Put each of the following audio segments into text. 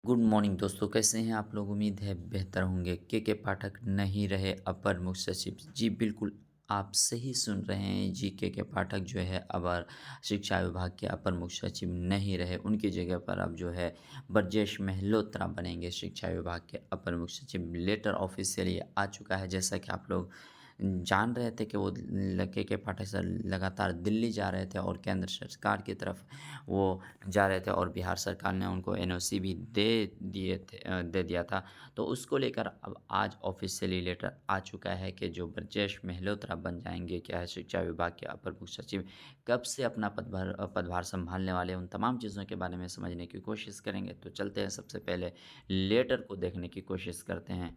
Good morning दोस्तों, कैसे हैं आप लोग? उम्मीद है बेहतर होंगे। के पाठक नहीं रहे अपर मुख्य सचिव। जी बिल्कुल, आप सही सुन रहे हैं। जी के पाठक जो है अबर शिक्षा विभाग के अपर मुख्य सचिव नहीं रहे। उनकी जगह पर अब जो है ब्रजेश मेहलोत्रा बनेंगे शिक्षा विभाग के अपर मुख्य सचिव। लेटर ऑफिशियली आ चुका है। जैसा कि आप लोग जान रहे थे कि वो के पाठक सर लगातार दिल्ली जा रहे थे और केंद्र सरकार की तरफ वो जा रहे थे और बिहार सरकार ने उनको एनओसी भी दे दिया था। तो उसको लेकर अब आज ऑफिशियली लेटर आ चुका है कि जो ब्रजेश मेहलोत्रा बन जाएंगे क्या है शिक्षा विभाग के अपर मुख्य सचिव। कब से अपना पदभार संभालने वाले, उन तमाम चीज़ों के बारे में समझने की कोशिश करेंगे। तो चलते हैं, सबसे पहले लेटर को देखने की कोशिश करते हैं।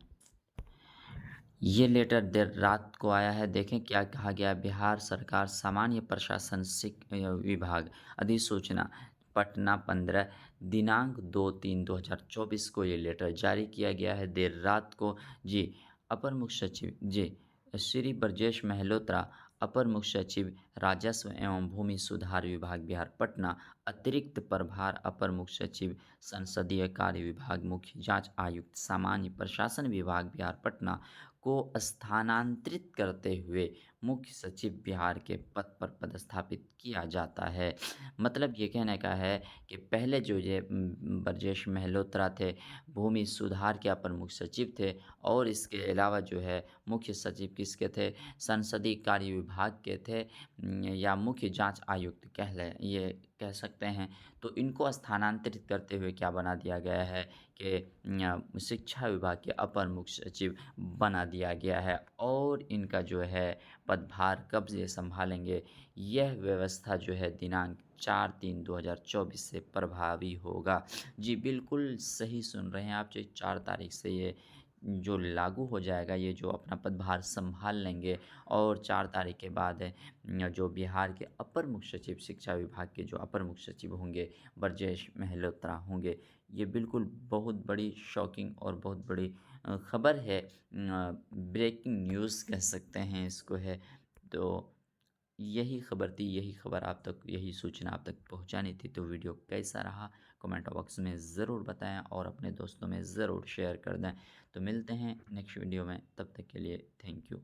ये लेटर देर रात को आया है। देखें क्या कहा गया है। बिहार सरकार सामान्य प्रशासन विभाग अधिसूचना पटना 15 दिनांक 2/3/2024 को ये लेटर जारी किया गया है देर रात को। जी, अपर मुख्य सचिव जी श्री ब्रजेश मेहलोत्रा, अपर मुख्य सचिव राजस्व एवं भूमि सुधार विभाग बिहार पटना, अतिरिक्त प्रभार अपर मुख्य सचिव संसदीय कार्य विभाग, मुख्य जांच आयुक्त सामान्य प्रशासन विभाग बिहार पटना को स्थानांतरित करते हुए मुख्य सचिव बिहार के पद पर पदस्थापित किया जाता है। मतलब ये कहने का है कि पहले जो ये ब्रजेश मेहलोत्रा थे, भूमि सुधार के अपर मुख्य सचिव थे और इसके अलावा जो है मुख्य सचिव किसके थे? संसदीय कार्य विभाग के थे, या मुख्य जांच आयुक्त ये कह सकते हैं। तो इनको स्थानांतरित करते हुए क्या बना दिया गया है कि शिक्षा विभाग के अपर मुख्य सचिव बना दिया गया है और इनका जो है पदभार कब से संभालेंगे, यह व्यवस्था जो है दिनांक 4/3/2024 से प्रभावी होगा। जी बिल्कुल सही सुन रहे हैं आप। जो 4 तारीख से ये जो लागू हो जाएगा, ये जो अपना पदभार संभाल लेंगे और 4 तारीख के बाद जो बिहार के अपर मुख्य सचिव शिक्षा विभाग के जो अपर मुख्य सचिव होंगे ब्रजेश मेहलोत्रा होंगे। ये बिल्कुल बहुत बड़ी शॉकिंग और बहुत बड़ी खबर है। ब्रेकिंग न्यूज़ कह सकते हैं इसको है। तो यही खबर थी, यही खबर आप तक, यही सूचना आप तक पहुंचानी थी। तो वीडियो कैसा रहा कमेंट बॉक्स में ज़रूर बताएं और अपने दोस्तों में ज़रूर शेयर कर दें। तो मिलते हैं नेक्स्ट वीडियो में, तब तक के लिए थैंक यू।